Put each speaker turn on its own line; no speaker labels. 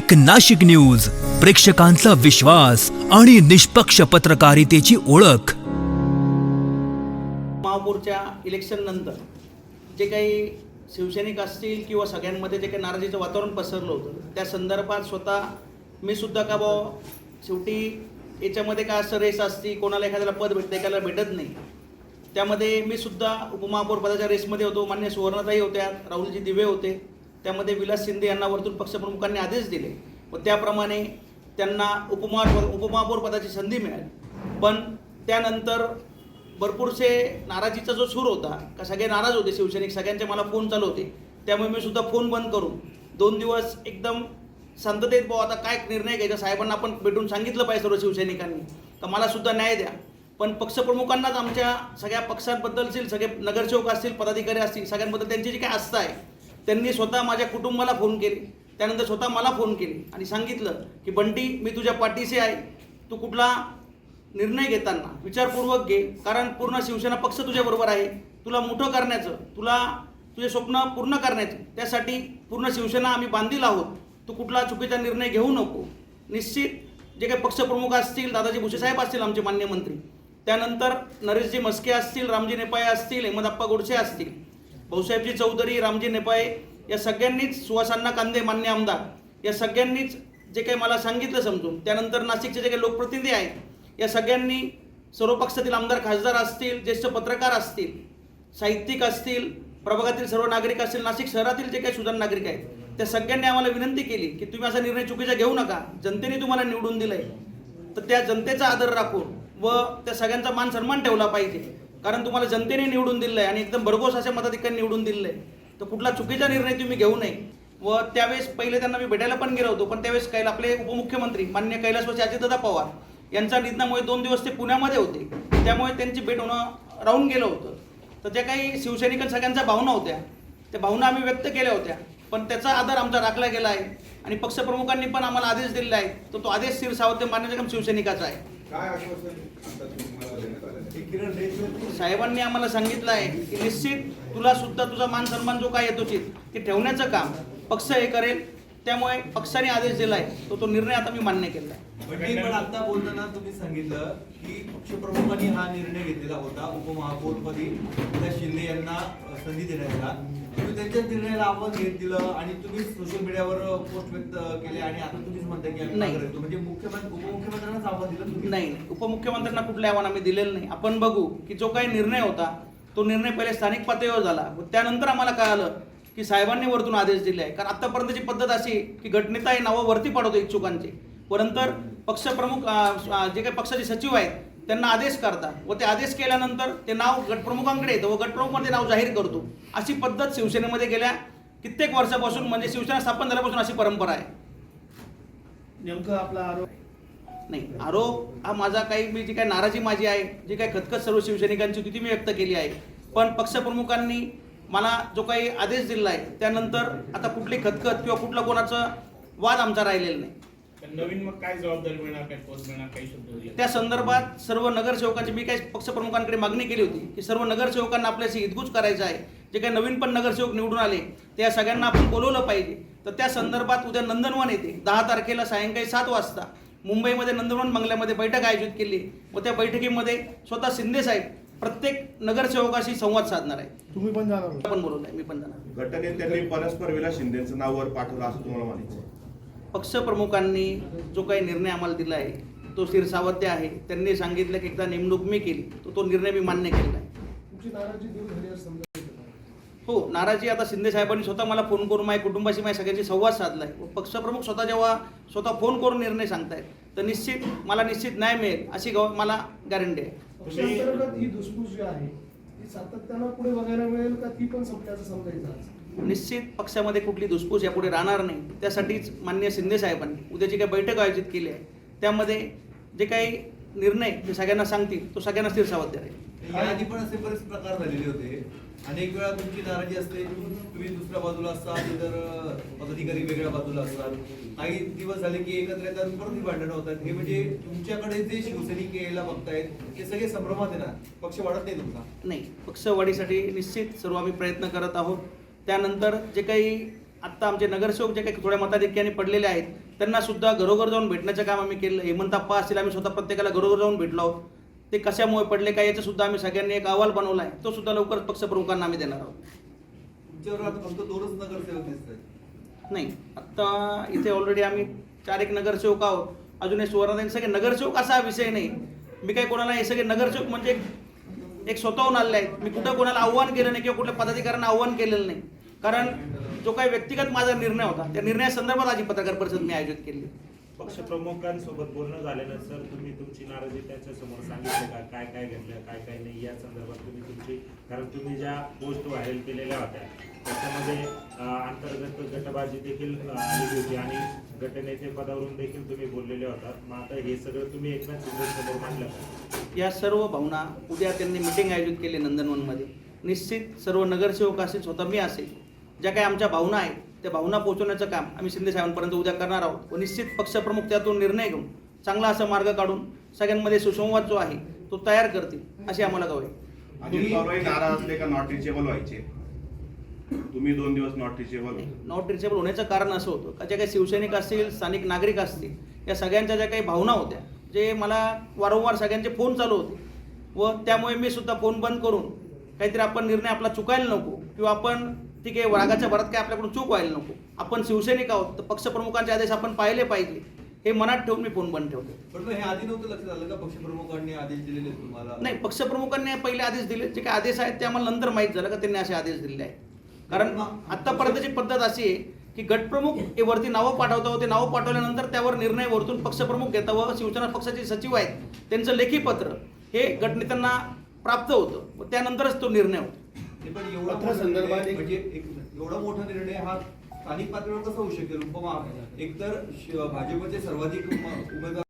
एक नाशिक न्यूज, प्रेक्षकांचा विश्वास आणि निष्पक्ष पत्रकारितेची ओळख.
महापौरच्या इलेक्शन नंतर जे काही शिवसैनिक असतील किंवा सगळ्यांमध्ये जे काही नाराजीचं वातावरण पसरलं होतं, त्या संदर्भात स्वतः मी सुद्धा का बुवा शेवटी याच्यामध्ये काय असं रेस असती, कोणाला एखाद्याला पद भेटतं एखाद्याला भेटत नाही. त्यामध्ये मी सुद्धा उपमहापौर पदाच्या रेसमध्ये होतो. मान्य सुवर्णताई होत्या, राहुलजी दिवे होते. त्यामध्ये विलास शिंदे यांना वरतून पक्षप्रमुखांनी आदेश दिले व त्याप्रमाणे त्यांना उपमहापौर पदाची संधी मिळाली. पण त्यानंतर भरपूरसे नाराजीचा जो सूर होता का सगळे नाराज होते शिवसैनिक, सगळ्यांचे मला फोन चालू होते. त्यामुळे मी सुद्धा फोन बंद करून 2 दिवस एकदम शांततेत भाऊ आता काय निर्णय घ्यायचा, साहेबांना आपण भेटून सांगितलं पाहिजे सर्व शिवसैनिकांनी का मला सुद्धा न्याय द्या. पण पक्षप्रमुखांनाच आमच्या सगळ्या पक्षांबद्दलची सगळे नगरसेवक असतील, पदाधिकारी असतील, सगळ्यांबद्दल त्यांची जी काय आस्था आहे, त्यांनी स्वतः माझ्या कुटुंबाला फोन केले, त्यानंतर स्वतः मला फोन केले आणि सांगितलं की बंटी मी तुझ्या पाठीशी आहे, तू कुठला निर्णय घेताना विचारपूर्वक घे, कारण पूर्ण शिवसेना पक्ष तुझ्याबरोबर आहे. तुला मोठं करण्याचं, तुला तुझे स्वप्न पूर्ण करण्याचे, त्यासाठी पूर्ण शिवसेना आम्ही बांधील आहोत. तू कुठला चुकीचा निर्णय घेऊ नको. निश्चित जे काही पक्षप्रमुख असतील, दादाजी भुसे साहेब असतील आमचे मान्य मंत्री, त्यानंतर नरेशजी मस्के असतील, रामजी नेपाळे असतील, अहमदप्पा गोडसे असतील, भाऊसाहेबजी चौधरी, रामजी नेपाळे, या सगळ्यांनीच, सुहासांना कांदे मान्य आमदार, या सगळ्यांनीच जे काही मला सांगितलं समजून, त्यानंतर नाशिकचे जे काही लोकप्रतिनिधी आहेत, या सगळ्यांनी, सर्व पक्षातील आमदार खासदार असतील, ज्येष्ठ पत्रकार असतील, साहित्यिक असतील, प्रभागातील सर्व नागरिक असतील, नाशिक शहरातील जे काही सुजाण नागरिक आहेत, त्या सगळ्यांनी आम्हाला विनंती केली की तुम्ही असा निर्णय चुकीचा घेऊ नका. जनतेने तुम्हाला निवडून दिलंय तर त्या जनतेचा आदर राखून व त्या सगळ्यांचा मान सन्मान ठेवला पाहिजे. कारण तुम्हाला जनतेने निवडून दिलं आहे आणि एकदम भरघोस अशा मताधिकाऱ्यांनी निवडून दिलं आहे, तर कुठला चुकीचा निर्णय तुम्ही घेऊ नये. व त्यावेळेस पहिले त्यांना मी भेटायला पण गेलो होतो, पण त्यावेळेस आपले उपमुख्यमंत्री मान्य कैलासवासी अजितदादा पवार यांच्या निधनामुळे 2 दिवस ते पुण्यामध्ये होते, त्यामुळे त्यांची भेट होणं राहून गेलं होतं. तर ज्या काही शिवसैनिकां सगळ्यांच्या भावना होत्या, त्या भावना आम्ही व्यक्त केल्या होत्या, पण त्याचा आदर आमचा राखला गेला आहे आणि पक्षप्रमुखांनी पण आम्हाला आदेश दिलेला आहे, तर तो आदेश शिरसावते मान्य शिवसैनिकाचा आहे. साहेबांनी आम्हाला सांगितलं आहे की निश्चित तुला सुद्धा तुझा मान सन्मान जो काय येतो ते ठेवण्याचं काम पक्ष हे करेल. त्यामुळे पक्षाने आदेश दिला आहे, तो निर्णय आता मी मान्य केला आहे.
पण आता बोलताना तुम्ही सांगितलं की पक्षप्रमुखांनी हा निर्णय घेतलेला होता उपमहापौरपदी विलास शिंदे यांना संधी देण्याचा. तुम्ही त्यांच्या निर्णयाला आव्हान घेत दिलं आणि तुम्ही सोशल मीडियावर पोस्ट व्यक्त केले आणि आता तुम्हीच म्हणता की म्हणजे उपमुख्यमंत्र्यांनाच आव्हान दिलं तुम्ही?
नाही, उपमुख्यमंत्र्यांना कुठलं आव्हान आम्ही दिलेलं नाही. आपण बघू की जो काही निर्णय होता तो निर्णय पहिले स्थानिक पातळीवर झाला व त्यानंतर आम्हाला कळालं की साहेबांनी वरतून आदेश दिले आहे. कारण आतापर्यंतची पद्धत अशी की गटनेता हे नावं वरती पाडवतो इच्छुकांचे, परंतर पक्षप्रमुख जे काही पक्षाचे सचिव आहेत त्यांना आदेश करतात व ते आदेश केल्यानंतर ते नाव गटप्रमुखांकडे येतं व गटप्रमुख ते नाव जाहीर करतो. अशी पद्धत शिवसेनेमध्ये गेल्या कित्येक वर्षापासून, म्हणजे शिवसेना स्थापन झाल्यापासून अशी परंपरा आहे.
नेमकं आपला आरोप
नाही, आरोप हा माझा काही, मी जी काही नाराजी माझी आहे, जी काही खतखत सर्व शिवसैनिकांची होती ती मी व्यक्त केली आहे. पण पक्षप्रमुखांनी मला जो काही आदेश दिला आहे त्यानंतर आता कुठली खतखत किंवा कुठला कोणाचा वाद आमचा राहिलेला नाही.
नवीन मग काय जबाबदारी मिळणार, काय पोस्ट मिळणार, काही शब्द
त्या संदर्भात सर्व नगरसेवकांची मी काही पक्षप्रमुखांकडे मागणी केली होती की सर्व नगरसेवकांना आपल्याशी हितगुज करायचं आहे. जे काही नवीन पण नगरसेवक निवडून आले त्या सगळ्यांना आपण बोलवलं पाहिजे. तर त्या संदर्भात उद्या नंदनवन येते 10 तारखेला सायंकाळी 7 वाजता मुंबईमध्ये नंदनवन बंगल्यामध्ये बैठक आयोजित केली व त्या बैठकीमध्ये स्वतः शिंदे साहेब प्रत्येक नगरसेवकाशी संवाद साधणार आहे.
तुम्ही पण जाणार?
आपण बोलवलंय, मी पण जाणार.
गटनेत्यांनी परस्पर विलास शिंदेचं नाव वर पाठवलं असं तुम्हाला म्हणायचं?
पक्षप्रमुखांनी जो काही निर्णय आम्हाला दिला आहे तो शिरसावते आहे. त्यांनी सांगितलं की एकदा नेमणूक मी केली, तो निर्णय मी मान्य केलेला आहे. हो, नाराजी आता शिंदे साहेबांनी स्वतः मला फोन करून माझ्या कुटुंबाशी माझ्या सगळ्यांशी संवाद साधला आहे. प्रमुख स्वतः जेव्हा स्वतः फोन करून निर्णय सांगतायत तर निश्चित मला निश्चित न्याय मिळेल अशी मला गॅरंटी आहे.
पक्षांतर्गत ही धुसफूस जी आहे ती सातत्यानं पुढे बघायला मिळेल का ती पण संपल्याचं समजायचं?
निश्चित पक्षामध्ये कुठली धुसफूस यापुढे राहणार नाही. त्यासाठीच माननीय शिंदे साहेबांनी उद्याची काही बैठक आयोजित केली आहे, त्यामध्ये जे काही निर्णय ते सगळ्यांना सांगतील तो सगळ्यांना स्थिरसावत आहे.
याआधी पण असे बरेच प्रकार झालेले होते. अनेक वेळा तुमची नाराजी असते, तुम्ही दुसऱ्या बाजूला असतात, इतर पदाधिकारी वेगळ्या बाजूला असतात. काही दिवस झाले की एकत्र येतात, परत ही भांडणं होतात. हे म्हणजे तुमच्याकडे जे शिवसैनिक यायला बघतायत ते सगळे संभ्रमात आहे ना, पक्ष वाढत नाही तुमचा?
नाही, पक्ष वाढीसाठी निश्चित सर्व आम्ही प्रयत्न करत आहोत. त्यानंतर जे काही आत्ता आमचे नगरसेवक जे काही थोड्या मताधिक्याने पडलेले आहेत त्यांना सुद्धा घरोघर जाऊन भेटण्याचं काम आम्ही केलं. हेमंतप्पा असतील, आम्ही स्वतः प्रत्येकाला घरोघर जाऊन भेटलो आहोत. ते कशामुळे पडले काय याचं सुद्धा आम्ही सगळ्यांनी एक अहवाल बनवला आहे. तो सुद्धा लवकरच पक्षप्रमुखांना आम्ही देणार आहोत.
तुमच्यावर आता फक्त 2च नगरसेवक दिसत आहेत.
नाही, आत्ता इथे ऑलरेडी आम्ही 4 नगरसेवक आहोत. अजून हे सुवर्णदान सगळे नगरसेवक असा हा विषय नाही. मी काही कोणाला हे सगळे नगरसेवक म्हणजे एक स्वतःहून आलेले आहेत. मी कुठं कोणाला आव्हान केलं नाही किंवा कुठल्या पदाधिकाऱ्यांना आव्हान केलेलं नाही. कारण जो काही व्यक्तिगत माझा निर्णय होता त्या निर्णयासंदर्भात आधी पत्रकार परिषद मी आयोजित केली.
पक्षप्रमुखांसोबत बोलणं झाल्यानंतर तुम्ही तुमची नाराजी त्यांच्यासमोर सांगितलं का, काय काय घडलं काय काय नाही या संदर्भात तुम्ही तुमची, कारण तुम्ही ज्या पोस्ट व्हायरल केलेल्या होत्या त्याच्यामध्ये अंतर्गत गटबाजी देखील आलेली होती आणि गटनेते पदावरून देखील तुम्ही बोललेले होतात. मग आता हे सगळं तुम्ही एकनाथ शिंदेसमोर मांडलं का?
या सर्व भावना उद्या त्यांनी मिटिंग आयोजित केली नंदनवनमध्ये. निश्चित सर्व नगरसेवक असेल, स्वतः मी असेल, ज्या काही आमच्या भावना आहेत त्या भावना पोहोचवण्याचं काम आम्ही शिंदे साहेबांपर्यंत उद्या करणार आहोत. व निश्चित पक्षप्रमुख त्यातून निर्णय घेऊन चांगला असा मार्ग काढून सगळ्यांमध्ये सुसंवाद जो आहे तो तयार करतील अशी आम्हाला गवाही.
अजित पवारही नाराज असले का नॉट रिचेबल व्हायचे? तुम्ही 2 दिवस नॉट रिचेबल.
नॉट रिचेबल होण्याचं कारण असं होतं का ज्या काही शिवसैनिक असतील, स्थानिक नागरिक असतील, या सगळ्यांच्या ज्या काही भावना होत्या, जे मला वारंवार सगळ्यांचे फोन चालू होते व त्यामुळे मी सुद्धा फोन बंद करून काहीतरी आपण निर्णय आपला चुकायला नको किंवा आपण ठीक आहे वाघाच्या भरात काय आपल्याकडून चूक व्हायला नको, आपण शिवसैनिक आहोत तर पक्षप्रमुखांचे आदेश आपण पाहिले पाहिजे हे मनात ठेवून मी फोन बंद ठेवतो.
पण मग हे आधी नव्हतं लक्षात आलं का पक्षप्रमुखांनी आदेश दिलेले तुम्हाला?
नाही, पक्षप्रमुखांनी पहिले आदेश दिले. जे काही आदेश आहेत ते आम्हाला नंतर माहीत झालं का त्यांनी असे आदेश दिलेले आहेत. कारण आत्तापर्यंतची पद्धत अशी आहे की गटप्रमुख हे वरती नावं पाठवता, ते नावं पाठवल्यानंतर त्यावर निर्णय वरतून पक्षप्रमुख घेता व शिवसेना पक्षाचे सचिव आहेत त्यांचं लेखी पत्र हे गटनेत्यांना प्राप्त होतं व त्यानंतरच तो निर्णय होतो.
पण एवढा
पत्र
मोठा
संदर्भात
निर्णय म्हणजे एवढा मोठा निर्णय हा स्थानिक पातळीवर कसा होऊ शकेल? एकतर भाजपचे सर्वाधिक उमेदवार